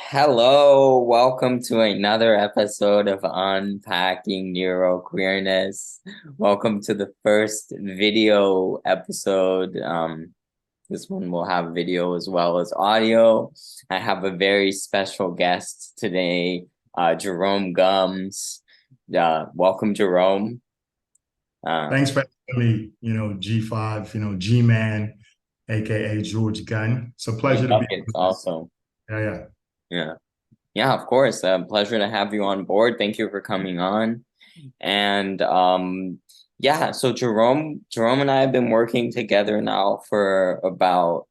Hello, welcome to another episode of Unpacking Neuroqueerness. Welcome to the first video episode. This one will have video as well as audio. I have a very special guest today, Jerome Gumbs. Welcome, Jerome. Thanks for having me, G5, G-Man, aka George Gunn. It's a My pleasure to be buckets with you. also. Yeah, yeah. Yeah. Yeah, of course. Pleasure to have you on board. Thank you for coming on. And yeah, so Jerome and I have been working together now for about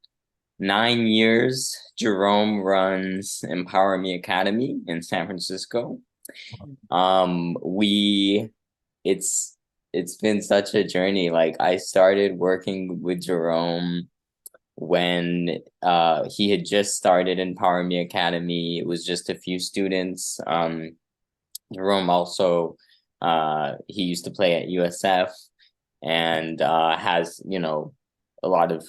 9 years. Jerome runs Empower Me Academy in San Francisco. We it's been such a journey. Like I started working with Jerome when he had just started Empower Me Academy. It was just a few students. Jerome also he used to play at USF and has, a lot of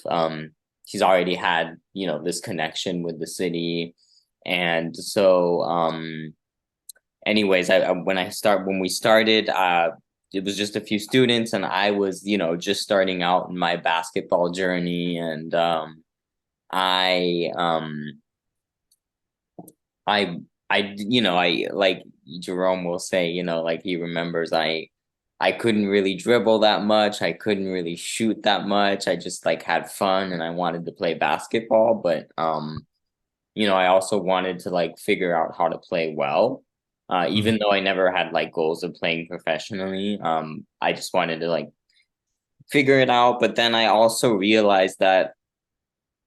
he's already had, this connection with the city. And so anyways, when we started, it was just a few students and I was, just starting out in my basketball journey. And I I I like Jerome will say, like he remembers I couldn't really dribble that much. I couldn't really shoot that much. I just like had fun and I wanted to play basketball, but I also wanted to like figure out how to play well. Even Mhm. though I never had like goals of playing professionally, I just wanted to like figure it out. But then I also realized that,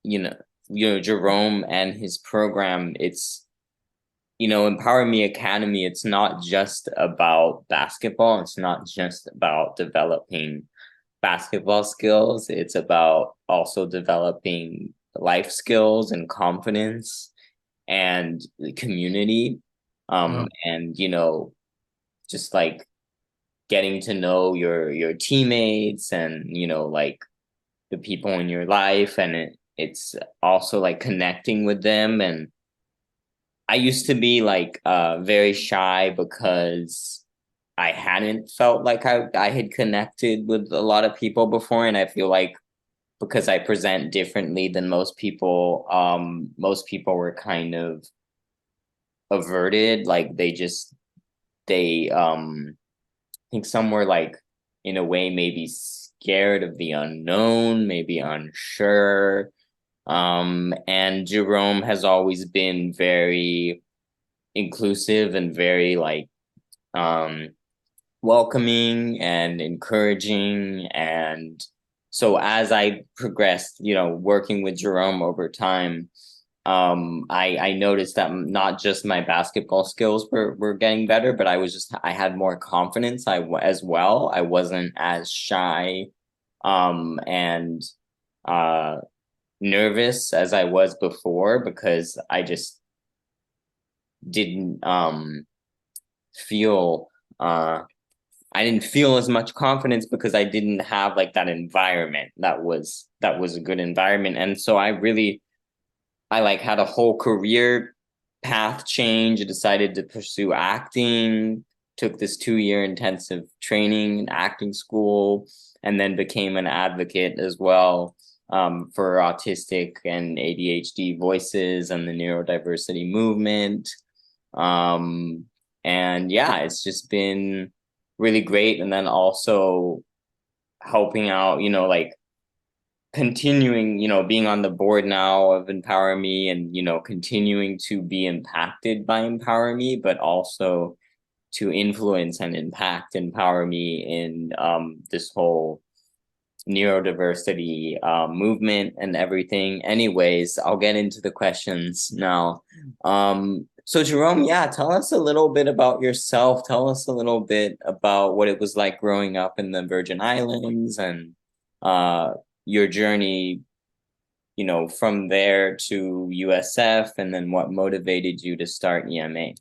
you know, Jerome and his program, Empower Me Academy, it's not just about basketball. It's not just about developing basketball skills. It's about also developing life skills and confidence and community. Wow. And just like getting to know your teammates and like the people in your life, and it's also like connecting with them. And I used to be like very shy because I hadn't felt like I had connected with a lot of people before. And I feel like because I present differently than most people were kind of averted. Like they I think some were like in a way maybe scared of the unknown, maybe unsure. And Jerome has always been very inclusive and very like um welcoming and encouraging. And so as I progressed, working with Jerome over time, I noticed that not just my basketball skills were getting better, but I had more confidence as well. I wasn't as shy and uh nervous as I was before, because I just didn't feel uh I didn't feel as much confidence because I didn't have like that environment that was a good environment. And so I like had a whole career path change. I decided to pursue acting, took this 2 year intensive training in acting school, and then became an advocate as well, for autistic and ADHD voices and the neurodiversity movement. Um, and yeah, it's just been really great. And then also helping out, like continuing, being on the board now of Empower Me, and, continuing to be impacted by Empower Me, but also to influence and impact Empower Me in this whole neurodiversity movement and everything. Anyways, I'll get into the questions now. So Jerome, yeah, tell us a little bit about yourself. Tell us a little bit about what it was like growing up in the Virgin Islands, and uh, your journey, from there to USF, and then what motivated you to start EMA.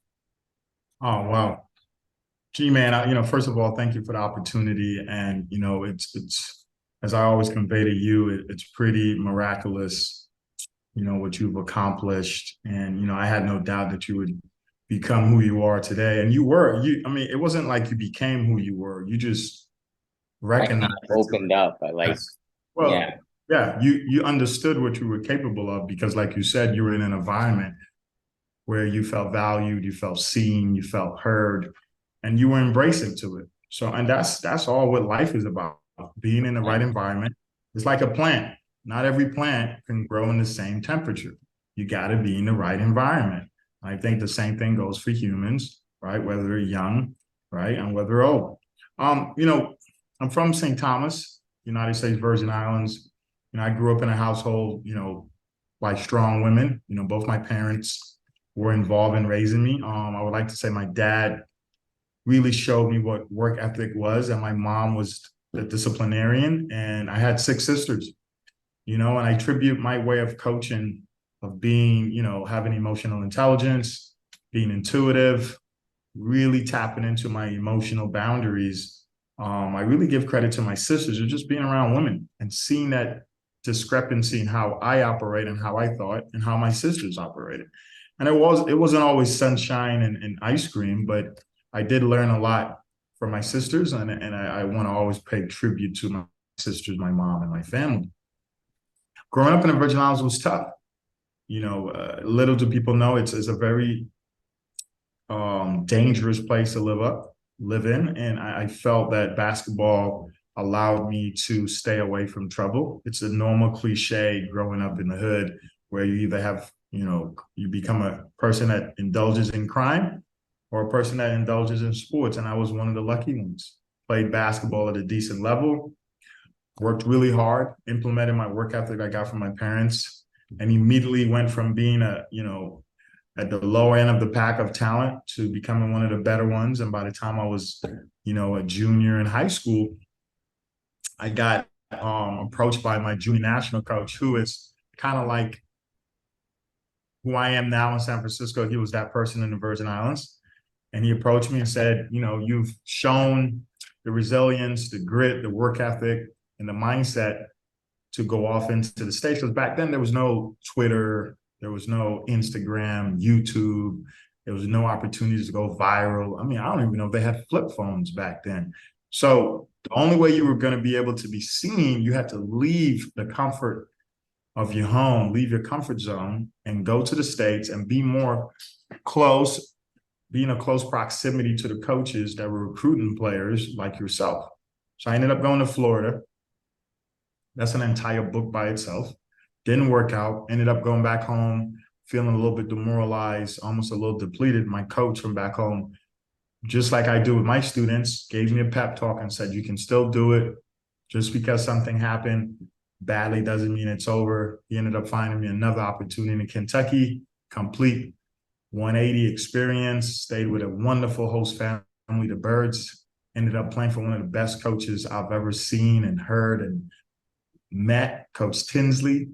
Oh, wow. G-Man, first of all, thank you for the opportunity. And, it's as I always convey to you, it's pretty miraculous what you've accomplished. And, I had no doubt that you would become who you are today. And I mean, it wasn't like you became who you were. You just I kind recognized of that you opened up. I like, yes. yeah, Well, yeah, you understood what you were capable of because, like you said, you were in an environment where you felt valued, you felt seen, you felt heard, and you were embracing to it. So, and that's all what life is about. Being in the right environment. It's like a plant. Not every plant can grow in the same temperature. You got to be in the right environment. I think the same thing goes for humans, right? Whether they're young, right, and whether they're old. I'm from St. Thomas, United States Virgin Islands. I grew up in a household, by strong women. Both my parents were involved in raising me. I would like to say my dad really showed me what work ethic was, and my mom was the disciplinarian, and I had six sisters, and I attribute my way of coaching of being, having emotional intelligence, being intuitive, really tapping into my emotional boundaries. I really give credit to my sisters of just being around women and seeing that discrepancy in how I operate and how I thought and how my sisters operated. And it wasn't always sunshine and ice cream, but I did learn a lot from my sisters, and I want to always pay tribute to my sisters, my mom, and my family. Growing up in the Virgin Islands was tough. Little do people know it's a very dangerous place to live in, and I felt that basketball allowed me to stay away from trouble. It's a normal cliche growing up in the hood where you either have, you become a person that indulges in crime or a person that indulges in sports, and I was one of the lucky ones. Played basketball at a decent level, worked really hard, implemented my work ethic I got from my parents, and immediately went from being at the lower end of the pack of talent to becoming one of the better ones. And by the time I was, a junior in high school, I got approached by my junior national coach, who is kind of like who I am now in San Francisco. He was that person in the Virgin Islands. And he approached me and said, you've shown the resilience, the grit, the work ethic, and the mindset to go off into the States. Because back then there was no Twitter, there was no Instagram, YouTube, there was no opportunities to go viral. I mean, I don't even know if they had flip phones back then. So the only way you were going to be able to be seen, you had to leave the comfort of your home, leave your comfort zone, and go to the States and be more close, be in a close proximity to the coaches that were recruiting players like yourself. So I ended up going to Florida. That's an entire book by itself. Didn't work out. Ended up going back home, feeling a little bit demoralized, almost a little depleted. My coach from back home, just like I do with my students, gave me a pep talk and said, you can still do it. Just because something happened badly doesn't mean it's over. He ended up finding me another opportunity in Kentucky, complete 180 experience, stayed with a wonderful host family, the Birds. Ended up playing for one of the best coaches I've ever seen and heard and met, Coach Tinsley.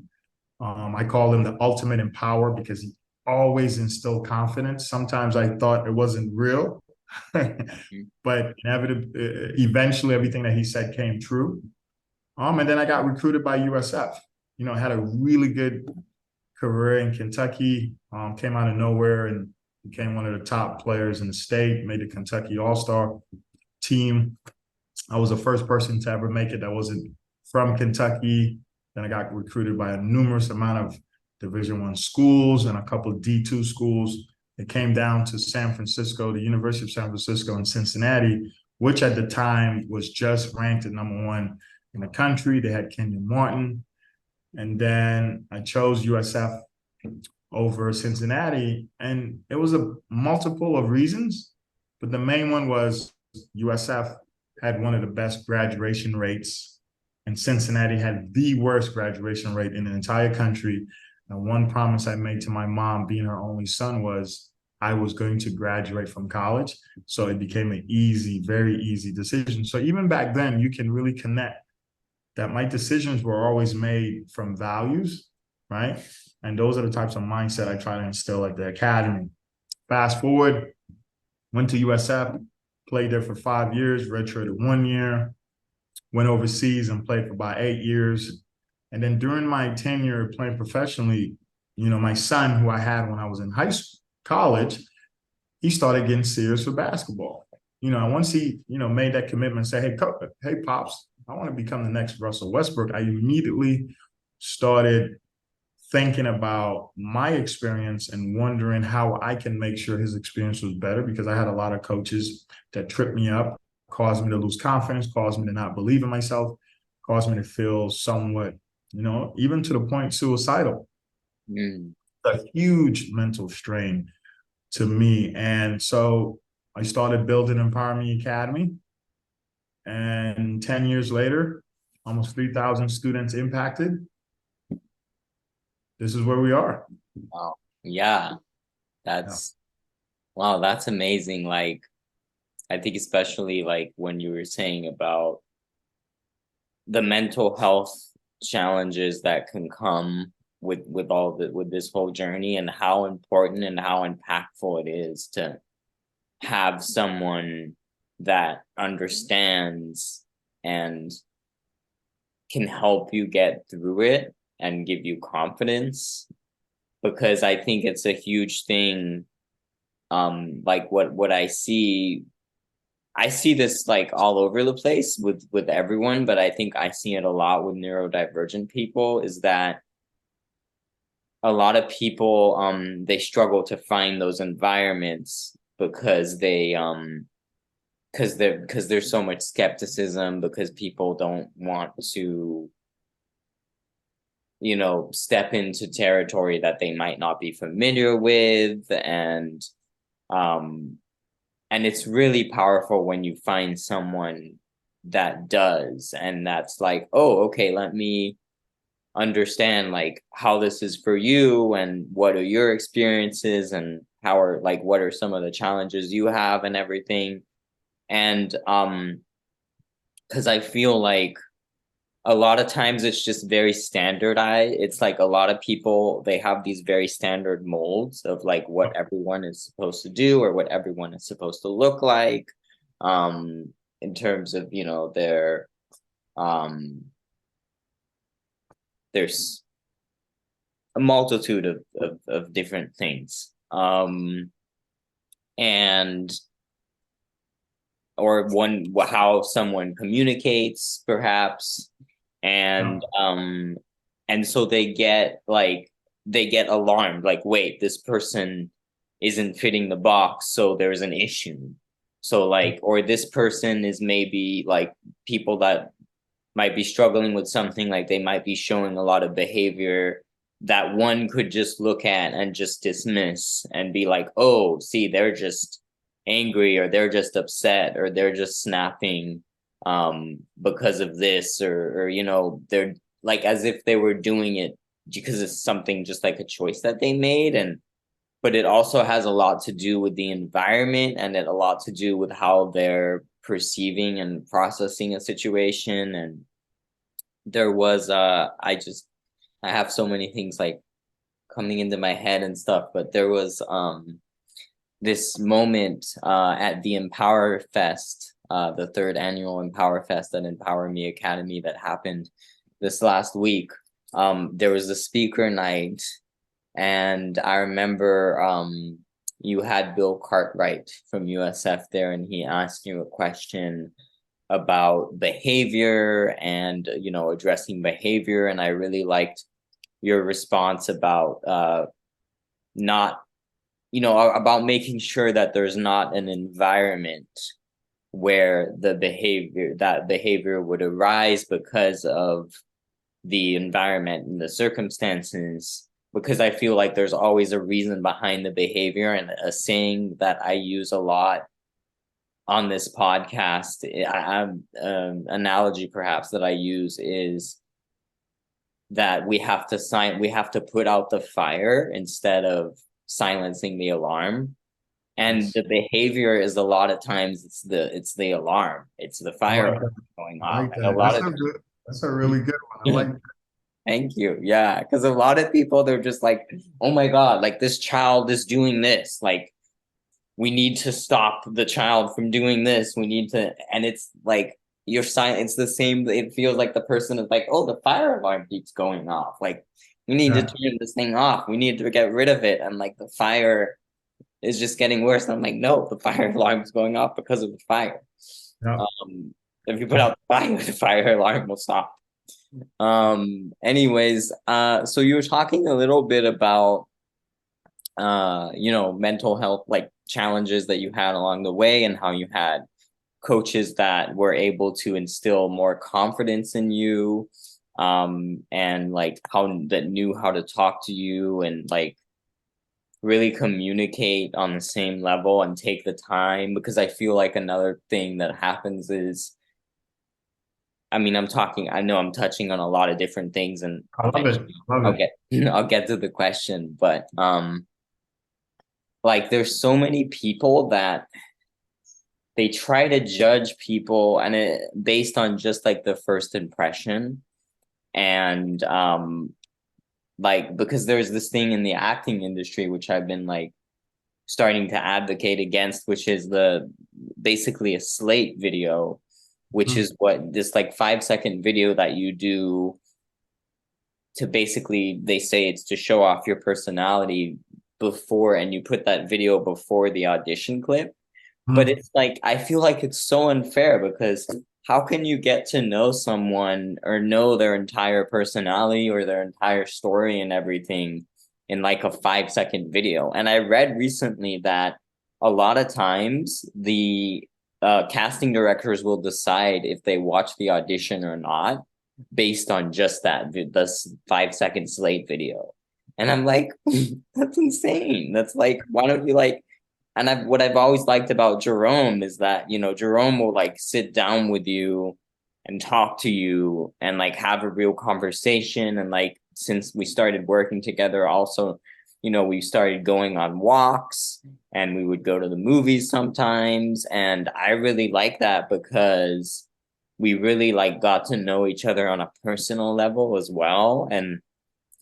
I call him the ultimate empower because he always instilled confidence. Sometimes I thought it wasn't real, but eventually everything that he said came true. And then I got recruited by USF. Had a really good career in Kentucky. Came out of nowhere and became one of the top players in the state. Made the Kentucky All-Star team. I was the first person to ever make it that wasn't from Kentucky. Then I got recruited by a numerous amount of Division I schools and a couple of D2 schools. It came down to San Francisco, the University of San Francisco and Cincinnati, which at the time was just ranked at #1 in the country. They had Kenyon Martin. And then I chose USF over Cincinnati. And it was a multiple of reasons, but the main one was USF had one of the best graduation rates, and Cincinnati had the worst graduation rate in the entire country. And one promise I made to my mom, being her only son, was I was going to graduate from college. So it became an easy, very easy decision. So even back then, you can really connect that my decisions were always made from values, right? And those are the types of mindset I try to instill at the academy. Fast forward, went to USF, played there for 5 years, redshirted 1 year, went overseas and played for about 8 years. And then during my tenure playing professionally, My son, who I had when I was in college, he started getting serious with basketball. And once he, made that commitment, say, hey, pops, I want to become the next Russell Westbrook. I immediately started thinking about my experience and wondering how I can make sure his experience was better, because I had a lot of coaches that tripped me up, caused me to lose confidence, caused me to not believe in myself, caused me to feel somewhat, even to the point suicidal. Mm. A huge mental strain to me. And so I started building Empower Me Academy. And 10 years later, almost 3,000 students impacted. This is where we are. Wow. Yeah, Yeah. that's wow, that's amazing. Like, I think especially like when you were saying about the mental health challenges that can come with all the with this whole journey, and how important and how impactful it is to have someone that understands and can help you get through it and give you confidence, because I think it's a huge thing. Like what I see this like all over the place with everyone, but I think I see it a lot with neurodivergent people, is that a lot of people they struggle to find those environments because because there's so much skepticism, because people don't want to, step into territory that they might not be familiar with. Um and it's really powerful when you find someone that does, and that's like, oh, okay, let me understand like how this is for you, and what are your experiences, and how are like what are some of the challenges you have and everything. And because I feel like a lot of times it's just very standardized. It's like a lot of people, they have these very standard molds of like what everyone is supposed to do, or what everyone is supposed to look like, in terms of, um there's a multitude of different things. And or one, how someone communicates perhaps. Yeah. And so they get alarmed, like, wait, this person isn't fitting the box, so there's an issue. So like, or this person is maybe like, people that might be struggling with something, like they might be showing a lot of behavior that one could just look at and just dismiss and be like, oh, see, they're just angry, or they're just upset, or they're just snapping because of this, or they're like, as if they were doing it because it's something just like a choice that they made. And but it also has a lot to do with the environment, and it a lot to do with how they're perceiving and processing a situation. And there was I have so many things like coming into my head and stuff, but there was this moment at the Empower Fest, the third annual Empower Fest at Empower Me Academy, that happened this last week. There was a speaker night, and I remember you had Bill Cartwright from USF there, and he asked you a question about behavior, and addressing behavior. And I really liked your response about not about making sure that there's not an environment where that behavior would arise because of the environment and the circumstances, because I feel like there's always a reason behind the behavior. And a saying that I use a lot on this podcast, analogy perhaps that I use, is that we have to put out the fire instead of silencing the alarm. And Yes. the behavior is, a lot of times, it's the alarm, it's the I fire like alarm that. going I off. like And a that. lot That's of a good. That's a really good one. I like that. thank you. Yeah, because a lot of people, they're just like, oh my God, like this child is doing this, like we need to stop the child from doing this, we need to. And it's like, you're silent, it's the same, it feels like the person is like, oh, the fire alarm keeps going off, like We need to Yeah. turn this thing off. We need to get rid of it. And like the fire is just getting worse. And I'm like, no, the fire alarm is going off because of the fire. Yeah. If you put out the fire, the fire alarm will stop. Anyways, so you were talking a little bit about mental health like challenges that you had along the way and how you had coaches that were able to instill more confidence in you, and like how that knew how to talk to you and like really communicate on the same level and take the time, because I feel like another thing that happens is, I mean, I know I'm touching on a lot of different things, and I love it. eventually I love I'll it. get I'll get to the question, but like there's so many people that they try to judge people and based on just like the first impression, and like because there's this thing in the acting industry which I've been like starting to advocate against, which is the basically a slate video, which Mhm. is what this like 5-second video that you do to basically, they say it's to show off your personality before, and you put that video before the audition clip. But Mhm. it's like I feel like it's so unfair, because how can you get to know someone or know their entire personality or their entire story and everything in like a 5-second video? And I read recently that a lot of times the casting directors will decide if they watch the audition or not based on just this 5-second slate video. And I'm like, that's insane. That's like, why don't you like, and what I've always liked about Jerome is that, Jerome will like sit down with you and talk to you and like have a real conversation. And like, since we started working together, also, we started going on walks and we would go to the movies sometimes. And I really like that because we really like got to know each other on a personal level as well, and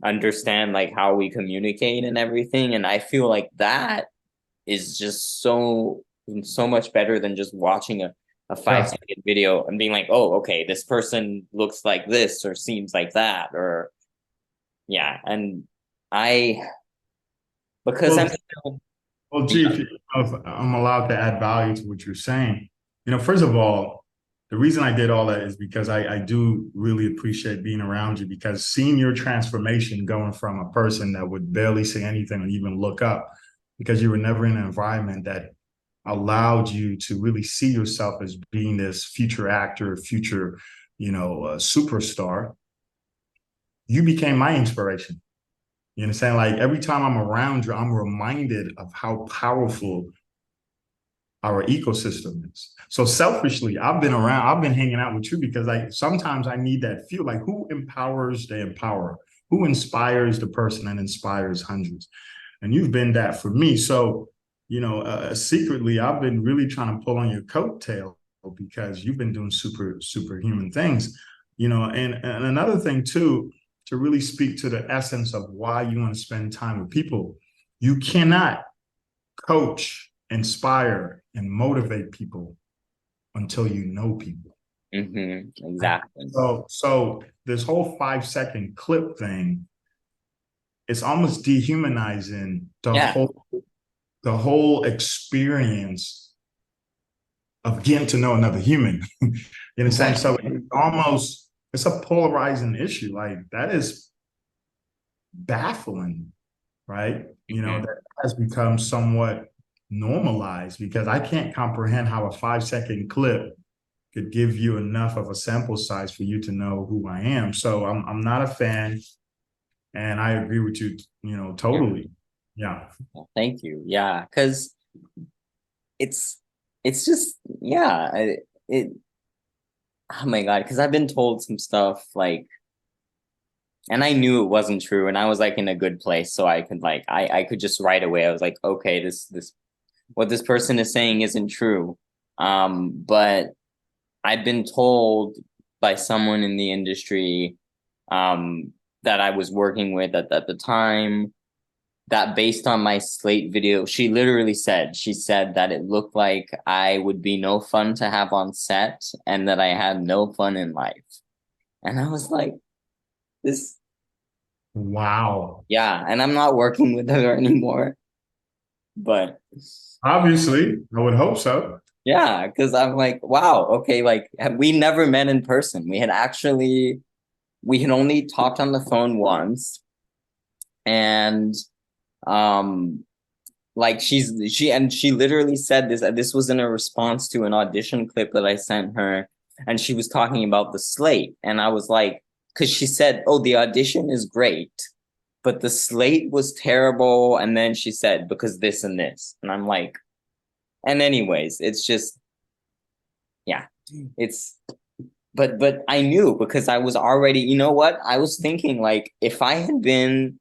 understand like how we communicate and everything. And I feel like that is just so much better than just watching a five Yeah. second video and being like, oh, okay, this person looks like this or seems like that, or yeah. And I, because I'm Well, well, yeah, G, if I'm allowed to add value to what you're saying, first of all, the reason I did all that is because I do really appreciate being around you, because seeing your transformation going from a person that would barely say anything or even look up because you were never in an environment that allowed you to really see yourself as being this future actor, future, superstar, you became my inspiration. You understand? Like every time I'm around you, I'm reminded of how powerful our ecosystem is. So selfishly, I've been hanging out with you because sometimes I need that feel like who empowers the empower, who inspires the person that inspires hundreds. And you've been that for me. So, secretly, I've been really trying to pull on your coattail because you've been doing superhuman things, and another thing too, to really speak to the essence of why you want to spend time with people. You cannot coach, inspire, and motivate people until you know people. exactly. So this whole 5 second clip thing, it's almost dehumanizing Yeah, the whole experience of getting to know another human. You understand? So exactly. it's a polarizing issue. Like that is baffling, right? Hmm. That has become somewhat normalized because I can't comprehend how a 5 second clip could give you enough of a sample size for you to know who I am. So I'm not a fan, and I agree with you, Yeah, totally. Yeah. thank you. Yeah, because it's it's just yeah, it oh my god, because I've been told some stuff like, and I knew it wasn't true, and I was like in a good place, so I could like I could just right away, I was like, okay, this what this person is saying isn't true. But I've been told by someone in the industry, um that I was working with at the time, that based on my slate video, she said that it looked like I would be no fun to have on set and that I had no fun in life. And I was like, this Wow. Yeah, and I'm not working with her anymore. But Obviously, I would hope so. yeah, because I'm like, wow, okay, like we never met in person. We had only talked on the phone once, and um like she literally said this was in a response to an audition clip that I sent her, and she was talking about the slate, and I was like, because she said, oh, the audition is great, but the slate was terrible, and then she said because this and this, and I'm like, and anyways, it's just, yeah, it's, but I knew because I was already, you know what, I was thinking, like, if I had been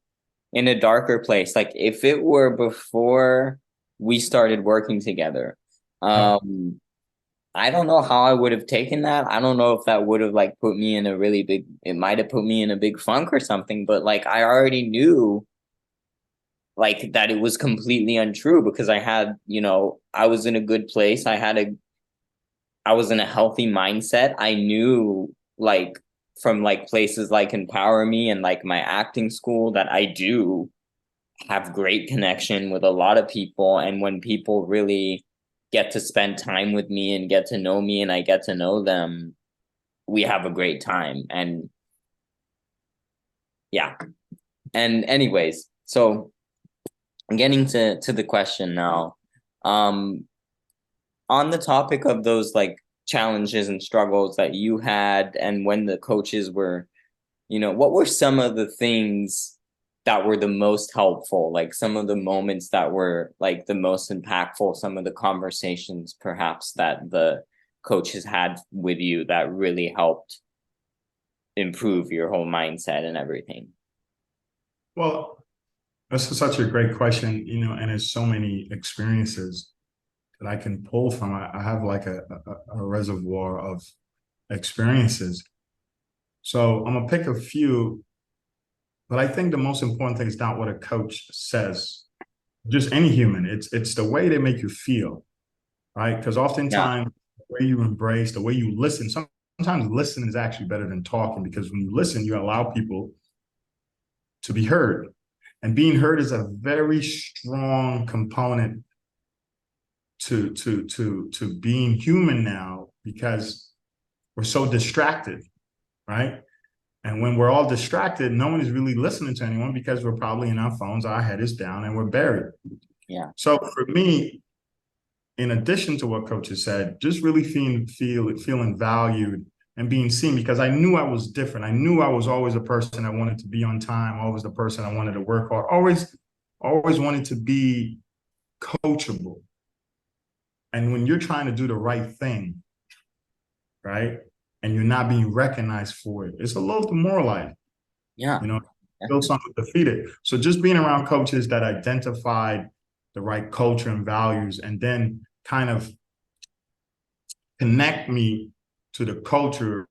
in a darker place, like if it were before we started working together, Yep. um I don't know how I would have taken that. I don't know if that would have like put me in a really big, it might have put me in a big funk or something, but like I already knew like that it was completely untrue because I had, I was in a good place. I was in a healthy mindset. I knew, like, from like places like Empower Me and like my acting school, that I do have great connection with a lot of people, and when people really get to spend time with me and get to know me and I get to know them, we have a great time. And yeah, and anyways, so getting to the question now, um on the topic of those like challenges and struggles that you had, and when the coaches were, what were some of the things that were the most helpful? Like some of the moments that were like the most impactful, some of the conversations perhaps that the coaches had with you that really helped improve your whole mindset and everything. Well, this is such a great question, and there's so many experiences that I can pull from. I have like a reservoir of experiences. So I'm gonna pick a few, but I think the most important thing is not what a coach says. Just any human. It's the way they make you feel, right? Because Yeah. oftentimes the way you embrace, the way you listen, sometimes listening is actually better than talking because when you listen, you allow people to be heard. And being heard is a very strong component to being human now because we're so distracted, right? And when we're all distracted, no one is really listening to anyone because we're probably in our phones, our head is down, and we're buried. Yeah. So for me, in addition to what coaches said, just really feeling valued and being seen because I knew I was different. I knew I was always a person that wanted to be on time, always the person I wanted to work hard, always wanted to be coachable. And when you're trying to do the right thing, right, and you're not being recognized for it, it's a little demoralizing. Yeah. You know, feel Definitely. something defeated. So just being around coaches that identified the right culture and values and then kind of connect me to the culture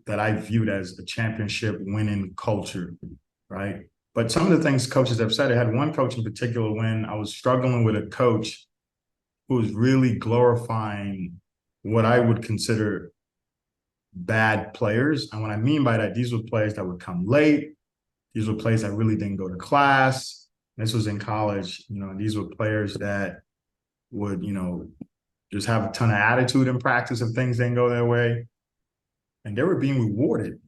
that I viewed as a championship winning culture, right? But some of the things coaches have said, I had one coach in particular when I was struggling with a coach who was really glorifying what I would consider bad players. And what I mean by that, these were players that would come late. These were players that really didn't go to class. This was in college, and these were players that would, just have a ton of attitude in practice if things didn't go their way. And they were being rewarded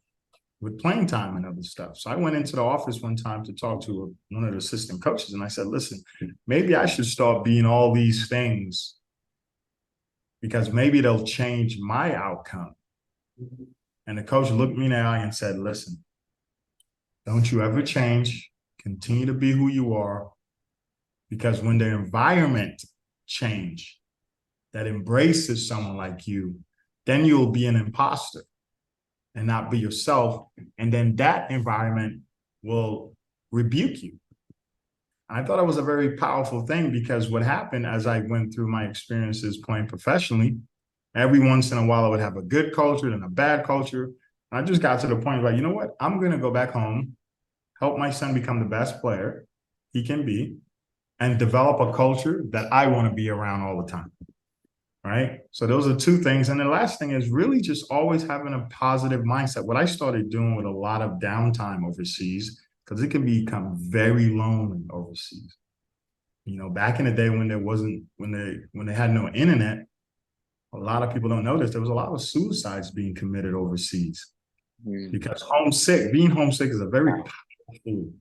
with playing time and other stuff. So I went into the office one time to talk to one of the assistant coaches, and I said, "Listen, maybe I should start being all these things because maybe they'll change my outcome." And the coach looked me in the eye and said, "Listen, don't you ever change. Continue to be who you are, because when the environment change that embraces someone like you, then you'll be an imposter and not be yourself. And then that environment will rebuke you." I thought it was a very powerful thing because what happened as I went through my experiences playing professionally, every once in a while I would have a good culture and a bad culture. And I just got to the point where, you know what? I'm going to go back home, help my son become the best player he can be, and develop a culture that I want to be around all the time. Right. So those are two things. And the last thing is really just always having a positive mindset. What I started doing with a lot of downtime overseas because it can become very lonely overseas. Back in the day when there wasn't when they had no internet, a lot of people don't know this. There was a lot of suicides being committed overseas Mm. because being homesick is a very powerful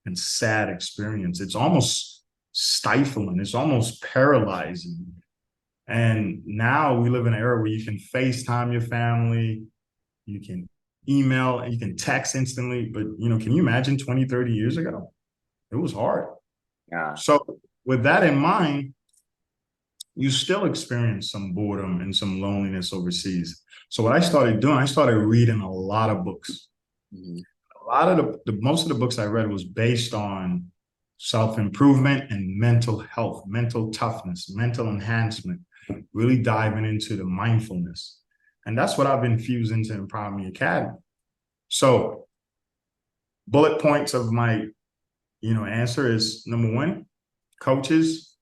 and sad experience. It's almost stifling. It's almost paralyzing. And now we live in an era where you can FaceTime your family, you can email, and you can text instantly. But, can you imagine 20, 30 years ago? It was hard. Yeah. So with that in mind, you still experience some boredom and some loneliness overseas. So what I started doing, I started reading a lot of books. Mhm. A lot of most of the books I read was based on self-improvement and mental health, mental toughness, mental enhancement, really diving into the mindfulness. And that's what I've infused into Empower Me Academy. So bullet points of my, answer is number one, coaches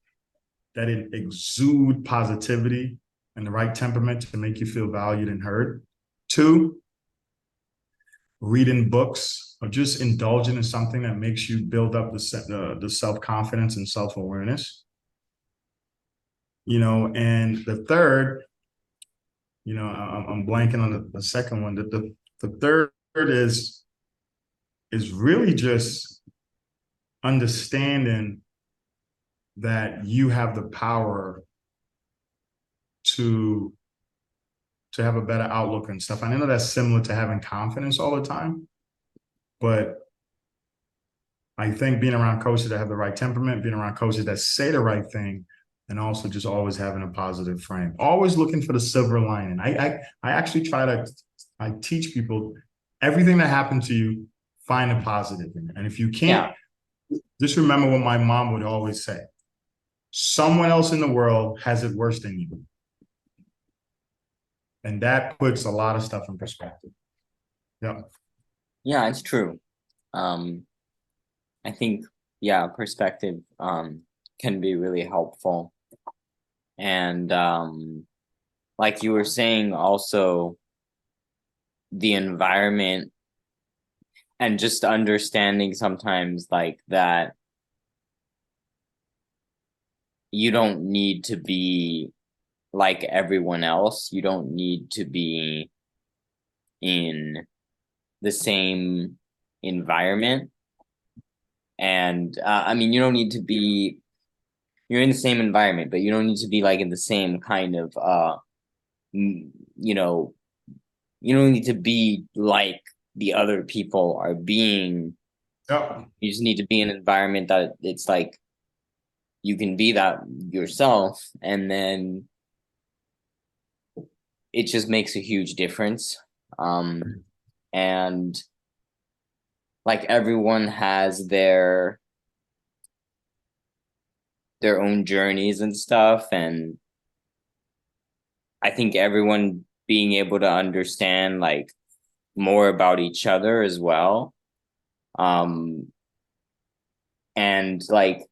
that exude positivity and the right temperament to make you feel valued and heard. Two, reading books or just indulging in something that makes you build up the self-confidence and self-awareness. And the third, I'm blanking on the second one. The third is really just understanding that you have the power to have a better outlook and stuff. I know that's similar to having confidence all the time, but I think being around coaches that have the right temperament, being around coaches that say the right thing, and also just always having a positive frame, always looking for the silver lining. I actually I teach people everything that happened to you, find a positive in it. And if you Yeah. can't, just remember what my mom would always say: someone else in the world has it worse than you, and that puts a lot of stuff in perspective. Yeah. Yeah, it's true. Um, I think, yeah, perspective can be really helpful. And like you were saying, also the environment and just understanding sometimes like that you don't need to be like everyone else. You don't need to be in the same environment. And I mean, you don't need to be, you're in the same environment, but you don't need to be like in the same kind of, you know, you don't need to be like the other people are being. Yeah. You just need to be in an environment that it's like you can be that yourself, and then it just makes a huge difference. And like everyone has their own journeys and stuff, and I think everyone being able to understand like more about each other as well. Um, and like,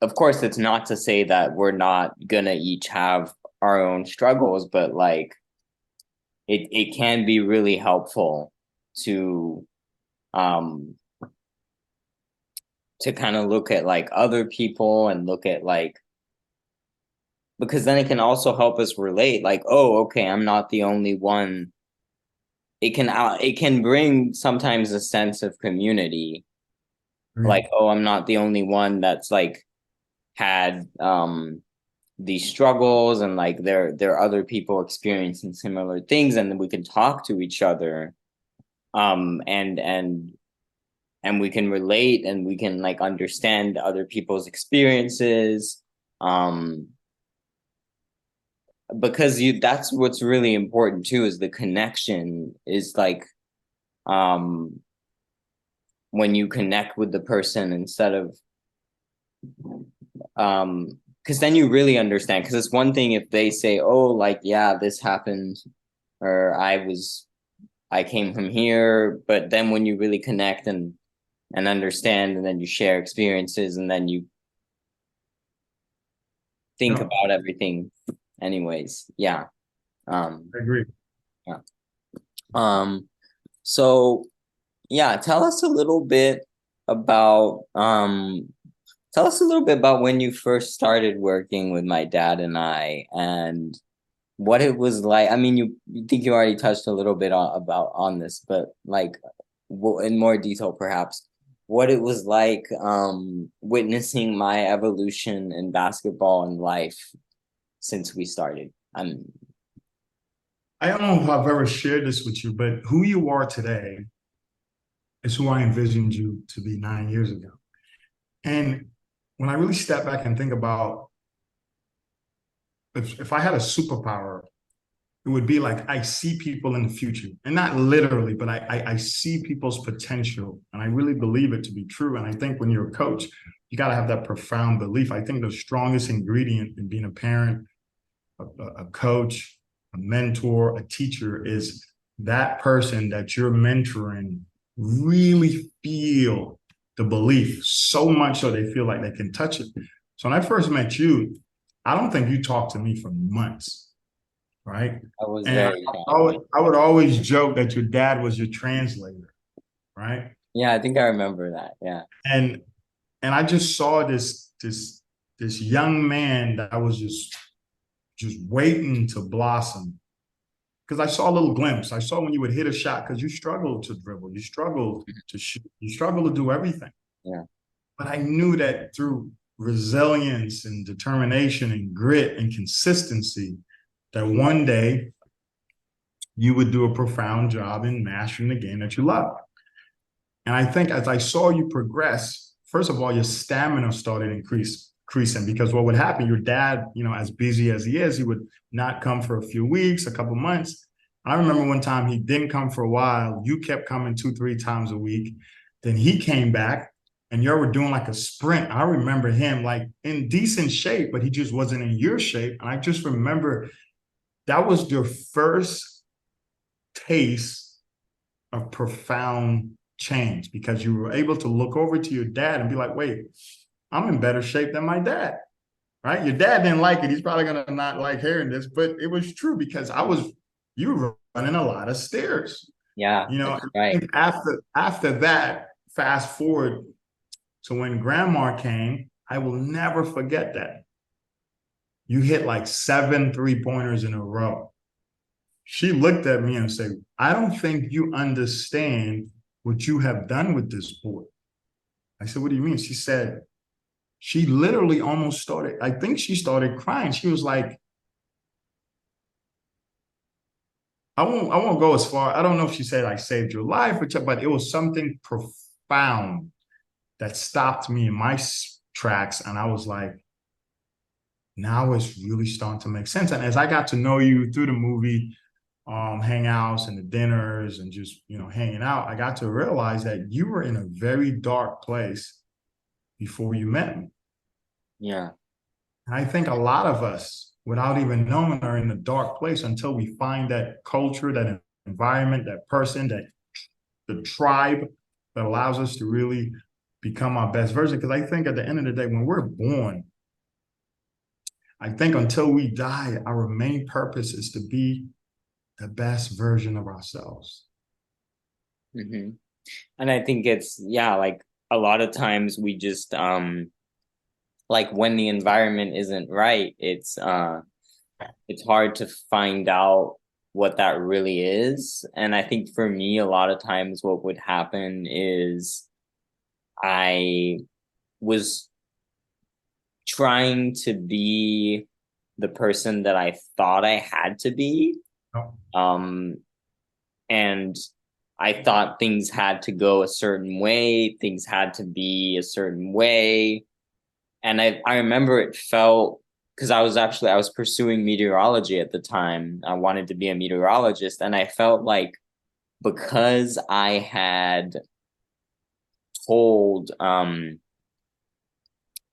of course, it's not to say that we're not gonna each have our own struggles, but like it can be really helpful to um kind of look at like other people and look at like, because then it can also help us relate like, oh, okay, I'm not the only one. It can bring sometimes a sense of community, like, oh, I'm not the only one that's like had these struggles, and like there are other people experiencing similar things, and then we can talk to each other, and we can relate, and we can like understand other people's experiences, um because you that's what's really important too, is the connection, is like um when you connect with the person instead of because then you really understand, because it's one thing if they say, oh, like, yeah, this happened, or I came from here, but then when you really connect and understand, and then you share experiences, and then you think No, about everything anyways. Yeah. I agree. Yeah. Um so Yeah, about tell us a little bit about when you first started working with my dad and I, and what it was like. I mean, you think you already touched a little bit on this, but like in more detail perhaps, what it was like witnessing my evolution in basketball and life since we started. I don't know if I've ever shared this with you, but who you are today is who I envisioned you to be 9 years ago. And when I really step back and think about if I had a superpower, it would be like I see people in the future, and not literally, but I see people's potential, and I really believe it to be true. And I think when you're a coach, you got to have that profound belief. I think the strongest ingredient in being a parent, a coach, a mentor, a teacher is that person that you're mentoring really feel the belief so much so they feel like they can touch it. So when I first met you, I don't think you talked to me for months, right? I was And very shocked. I would always joke that your dad was your translator, right? Yeah, I think I remember that. Yeah. And I just saw this young man that I was just waiting to blossom because I saw a little glimpse. I saw when you would hit a shot because you struggled to dribble, you struggled to shoot, you struggled to do everything. Yeah. But I knew that through resilience and determination and grit and consistency, that one day you would do a profound job in mastering the game that you love. And I think as I saw you progress, first of all, your stamina started increasing because what would happen, your dad, as busy as he is, he would not come for a few weeks, a couple months. I remember one time he didn't come for a while. You kept coming 2, 3 times a week. Then he came back and you were doing like a sprint. I remember him like in decent shape, but he just wasn't in your shape. And I just remember that was your first taste of profound change because you were able to look over to your dad and be like, wait, I'm in better shape than my dad, right? Your dad didn't like it. He's probably going to not like hearing this, but it was true because you were running a lot of stairs. Yeah, I that's right. think after that, fast forward to when grandma came, I will never forget that. You hit like 7 3-pointers in a row. She looked at me and said, I don't think you understand what you have done with this boy. I said, what do you mean? She said, she literally almost started, I think she started crying. She was like, I won't go as far. I don't know if she said I saved your life, but it was something profound that stopped me in my tracks. And I was like, now it's really starting to make sense. And as I got to know you through the movie, hangouts and the dinners and just hanging out, I got to realize that you were in a very dark place before you met me. Yeah. And I think a lot of us, without even knowing, are in a dark place until we find that culture, that environment, that person, that the tribe that allows us to really become our best version. Because I think at the end of the day, when we're born, I think until we die, our main purpose is to be the best version of ourselves. Hmm. And I think it's, yeah, like a lot of times we just like when the environment isn't right, it's hard to find out what that really is. And I think for me, a lot of times what would happen is I was trying to be the person that I thought I had to be. Oh, Um, and I thought things had to go a certain way, things had to be a certain way. And I remember it felt, because I was pursuing meteorology at the time. I wanted to be a meteorologist, and I felt like because I had told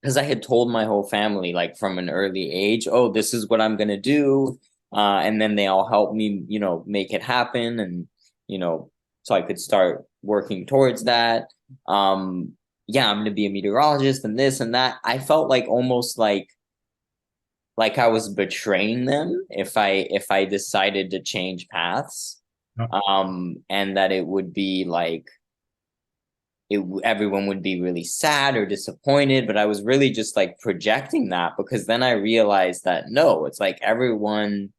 because I had told my whole family like from an early age, oh, this is what I'm gonna do. And then they all helped me, make it happen, and you know, so I could start working towards that. Um, yeah, I'm gonna be a meteorologist and this and that. I felt like almost like I was betraying them if I decided to change paths. no. And that it would be like everyone would be really sad or disappointed, but I was really just like projecting that, because then I realized that no, it's like everyone,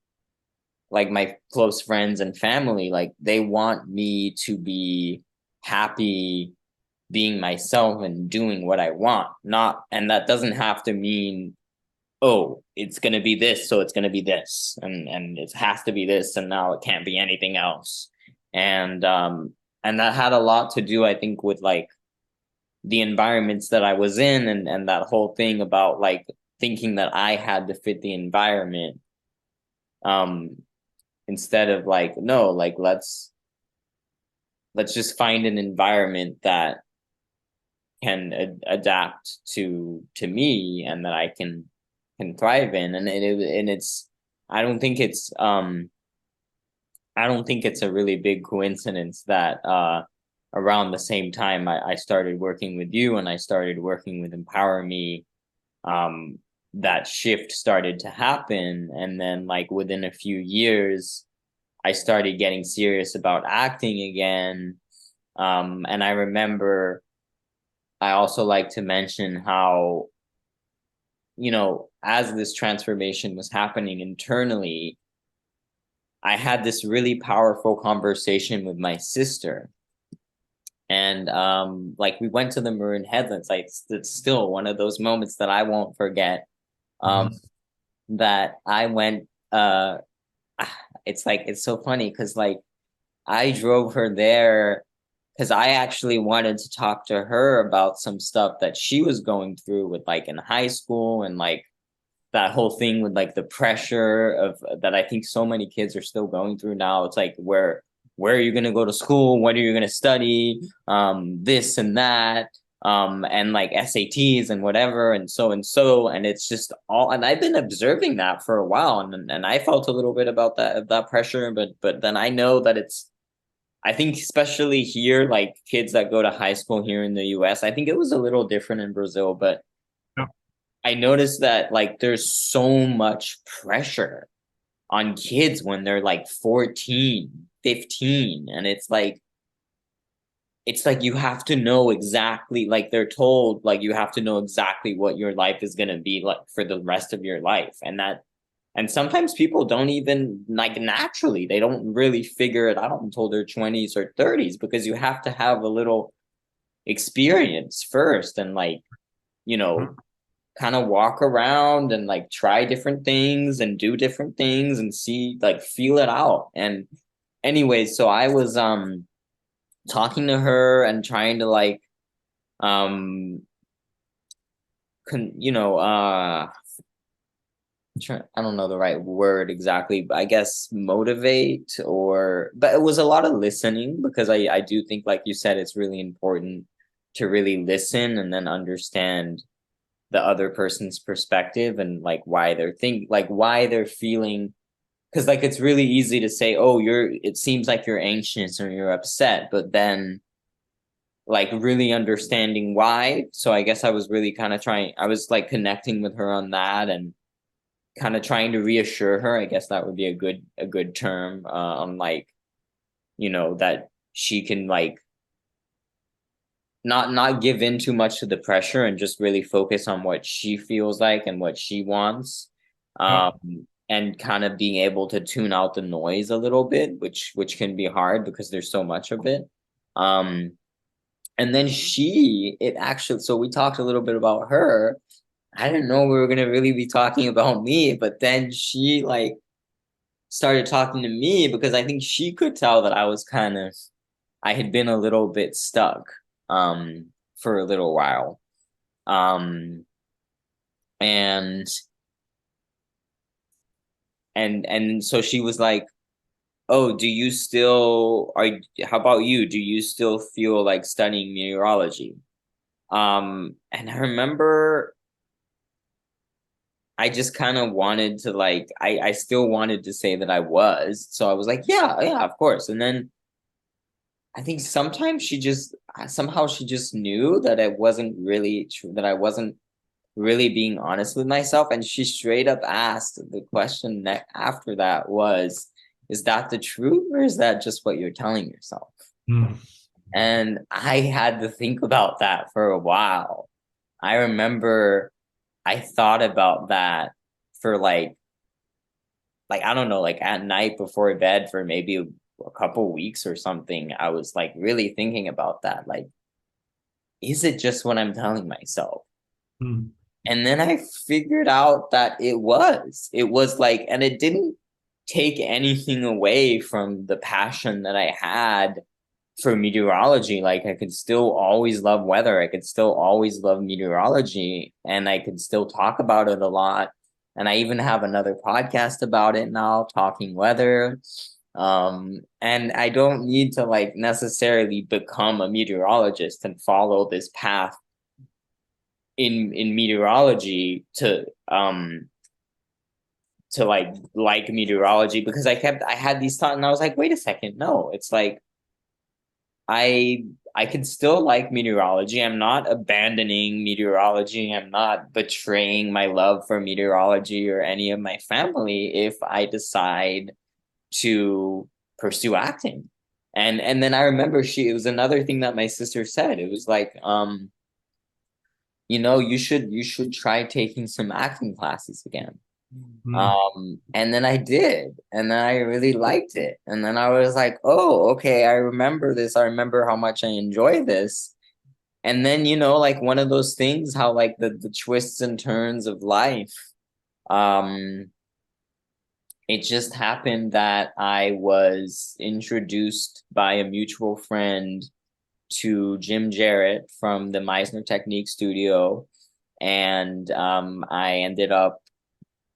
like my close friends and family, like they want me to be happy being myself and doing what I want. Not, and that doesn't have to mean, oh, it's gonna be this, so it's gonna be this, and it has to be this, and now it can't be anything else. And that had a lot to do, I think, with like the environments that I was in, and that whole thing about like thinking that I had to fit the environment, um instead of like, no, like let's just find an environment that can adapt to me and that I can thrive in. And it's, I don't think it's I don't think it's a really big coincidence that around the same time I started working with you and I started working with Empower Me, um that shift started to happen. And then like within a few years I started getting serious about acting again. And I remember, I also like to mention how, as this transformation was happening internally, I had this really powerful conversation with my sister. And like we went to the Maroon Headlands. Like it's still one of those moments that I won't forget. Um, Mhm. that I went it's like it's so funny because like I drove her there because I actually wanted to talk to her about some stuff that she was going through with like in high school, and like that whole thing with like the pressure of that I think so many kids are still going through now. It's like where are you going to go to school? What are you going to study? This and that, and like SATs and whatever, and it's just all. And I've been observing that for a while, and I felt a little bit about that pressure, but then I know that it's, I think especially here, like kids that go to high school here in the US, I think it was a little different in Brazil, but Yeah. I noticed that like there's so much pressure on kids when they're like 14, 15, and it's like you have to know exactly, like they're told like you have to know exactly what your life is going to be like for the rest of your life. And sometimes people don't even, like, naturally they don't really figure it out until their 20s or 30s, because you have to have a little experience first, and like, you know, Mhm. kind of walk around and like try different things and do different things and see, like, feel it out. And anyways, so I was talking to her and trying to like um con you know I don't know the right word exactly, but I guess motivate, or but it was a lot of listening, because I do think, like you said, it's really important to really listen and then understand the other person's perspective and like why they're like why they're feeling, because like it's really easy to say, oh, it seems like you're anxious or you're upset, but then like really understanding why. So I guess I was really kind of trying, I was like connecting with her on that, and kind of trying to reassure her, I guess that would be a good term, on like, that she can like not give in too much to the pressure and just really focus on what she feels like and what she wants. Yeah. And kind of being able to tune out the noise a little bit, which can be hard because there's so much of it. um and then it actually, so we talked a little bit about her. I didn't know we were gonna really be talking about me, but then she like started talking to me, because I think she could tell that I had been a little bit stuck for a little while. Um and and so she was like, "Oh, do you still are how about you? Do you still feel like studying meteorology?" And I remember I just kind of wanted to like, I still wanted to say that I was. So I was like, "Yeah, yeah, of course." And then I think sometimes she just knew that it wasn't really true, that I wasn't really being honest with myself. And she straight up asked the question that after that was, is that the truth, or is that just what you're telling yourself? Mm. And I had to think about that for a while. I remember I thought about that for like I don't know, like at night before bed for maybe a couple weeks or something. I was like really thinking about that. Like, is it just what I'm telling myself? Mm. And then I figured out that it was like, and it didn't take anything away from the passion that I had for meteorology. Like, I could still always love weather. I could still always love meteorology, and I could still talk about it a lot. And I even have another podcast about it now, talking weather. And I don't need to like necessarily become a meteorologist and follow this path in meteorology to like meteorology, because I had these thoughts and I was like, wait a second, no, it's like I I could still like meteorology. I'm not abandoning meteorology. I'm not betraying my love for meteorology or any of my family if I decide to pursue acting. And then I remember it was another thing that my sister said. It was like, you should try taking some acting classes again. Mm. And then I did, and then I really liked it. And then I was like, oh, okay, I remember this. I remember how much I enjoy this. And then, like one of those things, how like the twists and turns of life. Um, it just happened that I was introduced by a mutual friend to Jim Jarrett from the Meisner Technique Studio. And I ended up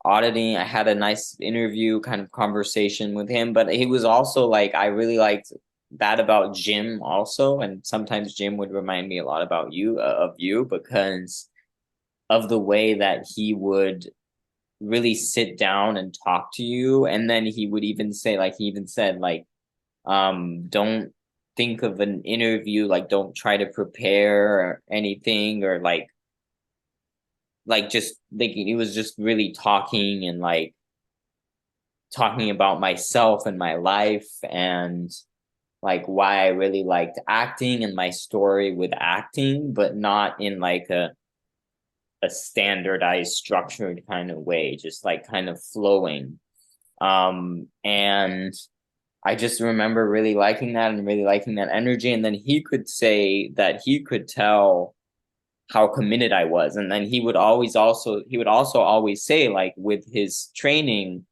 auditing. I had a nice interview kind of conversation with him, but he was also like, I really liked that about Jim also. And sometimes Jim would remind me a lot about you, because of the way that he would really sit down and talk to you. And then he would even say, like, he even said, like, don't think of an interview, like, don't try to prepare or anything, or like just thinking, he was just really talking and like talking about myself and my life, and like why I really liked acting and my story with acting, but not in like a standardized, structured kind of way, just like kind of flowing. And I just remember really liking that and really liking that energy. And then he could say that he could tell how committed I was. And then he would also always say, like, with his training,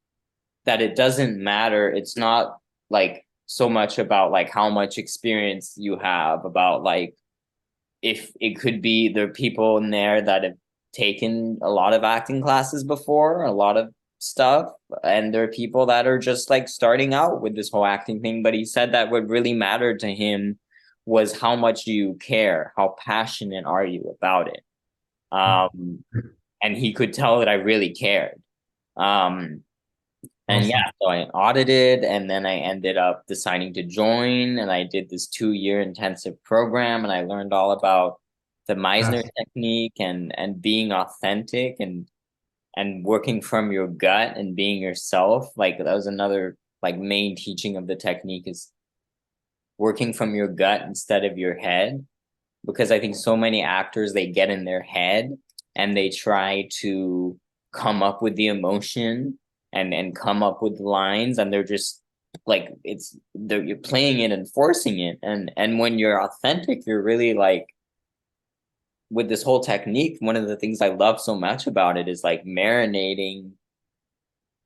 that it doesn't matter. It's not like so much about like how much experience you have, about like if it could be there are people in there that have taken a lot of acting classes before, a lot of stuff, and there are people that are just like starting out with this whole acting thing. But he said that what really mattered to him was how much do you care, how passionate are you about it. And he could tell that I really cared. um and Awesome. yeah, so I audited, and then I ended up deciding to join, and I did this 2-year intensive program, and I learned all about the Meisner Yes. technique and being authentic and working from your gut and being yourself. Like, that was another like main teaching of the technique, is working from your gut instead of your head, because I think so many actors, they get in their head and they try to come up with the emotion and come up with lines, and they're just like, you're playing it and forcing it. And when you're authentic, you're really like, with this whole technique, one of the things I love so much about it is like marinating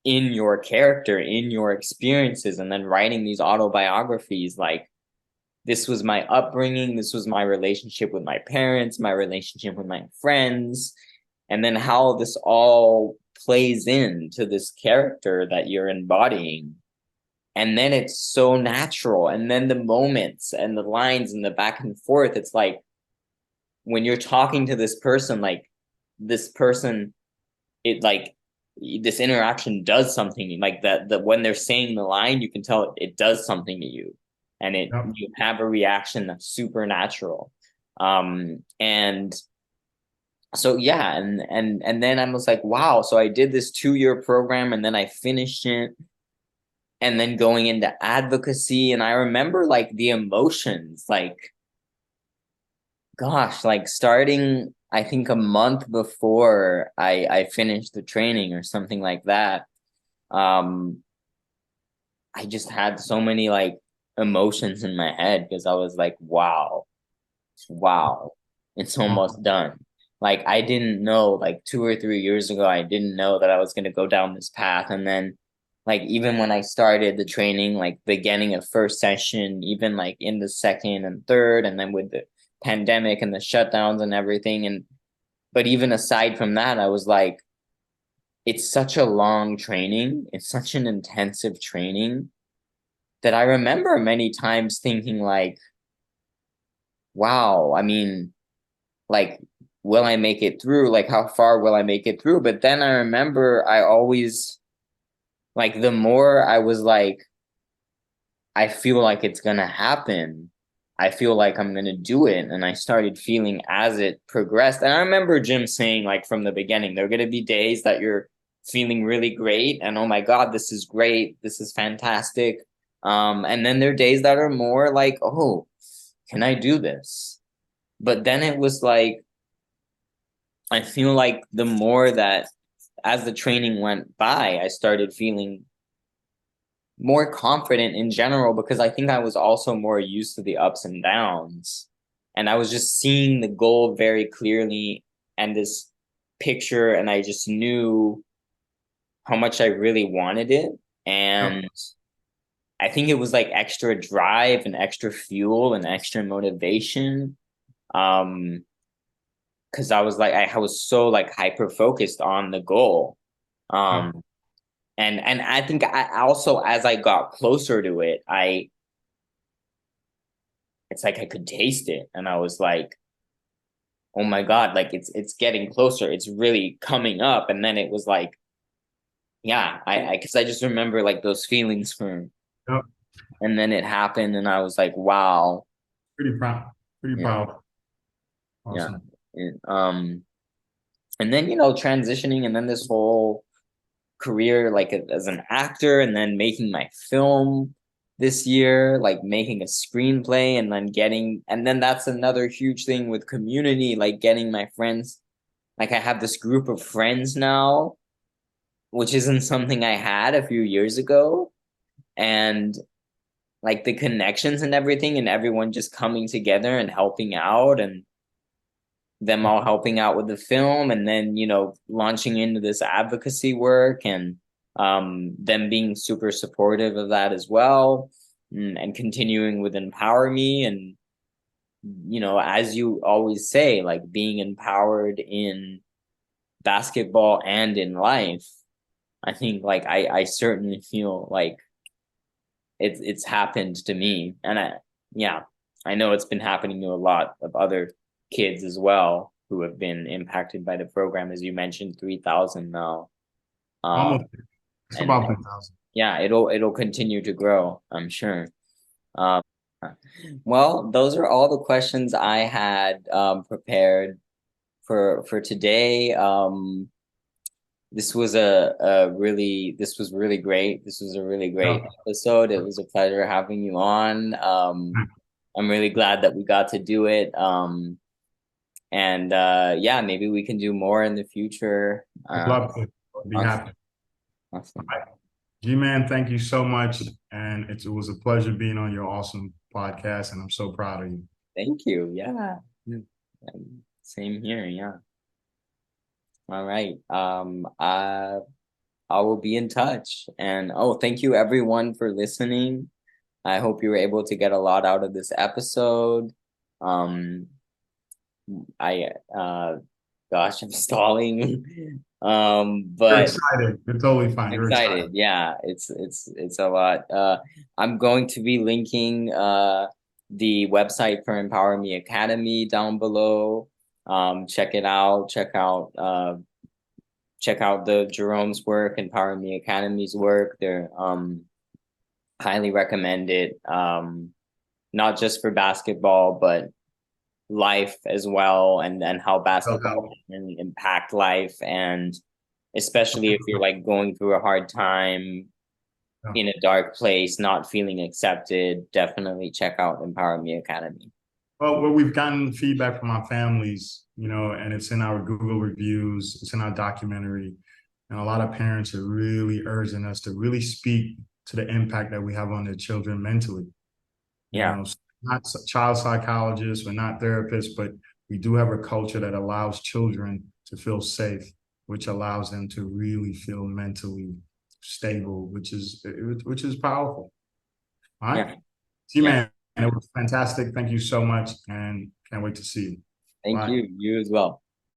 in your character, in your experiences, and then writing these autobiographies. Like, this was my upbringing, this was my relationship with my parents, my relationship with my friends, and then how this all plays into this character that you're embodying. And then it's so natural. And then the moments and the lines and the back and forth, it's like when you're talking to this person, like this person, it like this interaction does something, like that when they're saying the line, you can tell it does something to you, and Yep. you have a reaction that's supernatural. And so yeah, and then I was like, wow, so I did this 2-year program, and then I finished it, and then going into advocacy. And I remember like the emotions, like, gosh, like starting, I think a month before I finished the training or something like that. Um, I just had so many like emotions in my head because I was like, wow, it's almost done. Like I didn't know, like 2 or 3 years ago, I didn't know that I was gonna go down this path. And then like even when I started the training, like beginning of first session, even like in the second and third, and then with the pandemic and the shutdowns and everything. And but even aside from that, I was like, it's such a long training, it's such an intensive training that I remember many times thinking like, wow, I mean, like, will I make it through? Like, how far will I make it through? But then I remember I always, like, the more I was like, I feel like it's gonna happen, I feel like I'm gonna do it. And I started feeling as it progressed. And I remember Jim saying, like, from the beginning, there are gonna be days that you're feeling really great and oh my God, this is great, this is fantastic. And then there are days that are more like, oh, can I do this? But then it was like, I feel like the more that as the training went by, I started feeling more confident in general because I think I was also more used to the ups and downs. And I was just seeing the goal very clearly and this picture, and I just knew how much I really wanted it. And I think it was like extra drive and extra fuel and extra motivation. Because I was like, I was so like hyper focused on the goal. Um, and I think I also as I got closer to it, it's like I could taste it, and I was like, oh my God, like it's getting closer, it's really coming up. And then it was like, yeah, I because I just remember like those feelings for, Yep. and then it happened, and I was like, wow, Pretty proud. Pretty yeah, proud. yeah. Awesome. And, and then transitioning, and then this whole career like as an actor, and then making my film this year, like making a screenplay, and then that's another huge thing with community, like getting my friends, like I have this group of friends now, which isn't something I had a few years ago. And like the connections and everything, and everyone just coming together and helping out, and them all helping out with the film, and then launching into this advocacy work, and them being super supportive of that as well, and continuing with Empower Me. And as you always say, like being empowered in basketball and in life, I think like I certainly feel like it's happened to me. And yeah, I know it's been happening to a lot of other kids as well who have been impacted by the program, as you mentioned, 3,000 now. Um, Almost. It's and about 10,000. yeah, it'll continue to grow, I'm sure. Um, well, those are all the questions I had prepared for today. This was really great. This was a really Yeah. great episode. It was a pleasure having you on. I'm really glad that we got to do it. And yeah, maybe we can do more in the future. I'd love to. I'd be Awesome. happy. Awesome. All right. G-Man, thank you so much. And it was a pleasure being on your awesome podcast. And I'm so proud of you. Thank you. Yeah. Same here. Yeah. All right. I will be in touch. And oh, thank you everyone for listening. I hope you were able to get a lot out of this episode. Um, I gosh, I'm stalling. You're But excited. You're totally fine. You're excited. excited. Yeah, it's a lot. I'm going to be linking the website for Empower Me Academy down below. Check it out. Check out the Jerome's work, Empower Me Academy's work. They're highly recommend it. Not just for basketball, but life as well, and how basketball can impact life, and especially if you're like going through a hard time, Yeah. in a dark place, not feeling accepted, definitely check out Empower Me Academy. Well, we've gotten feedback from our families, and it's in our Google reviews, it's in our documentary, and a lot of parents are really urging us to really speak to the impact that we have on their children mentally. Yeah. Not child psychologists, we're not therapists, but we do have a culture that allows children to feel safe, which allows them to really feel mentally stable, which is powerful. All right. Yeah. Yeah. T-Man, it was fantastic. Thank you so much, and can't wait to see you. Thank Bye. you. You as well.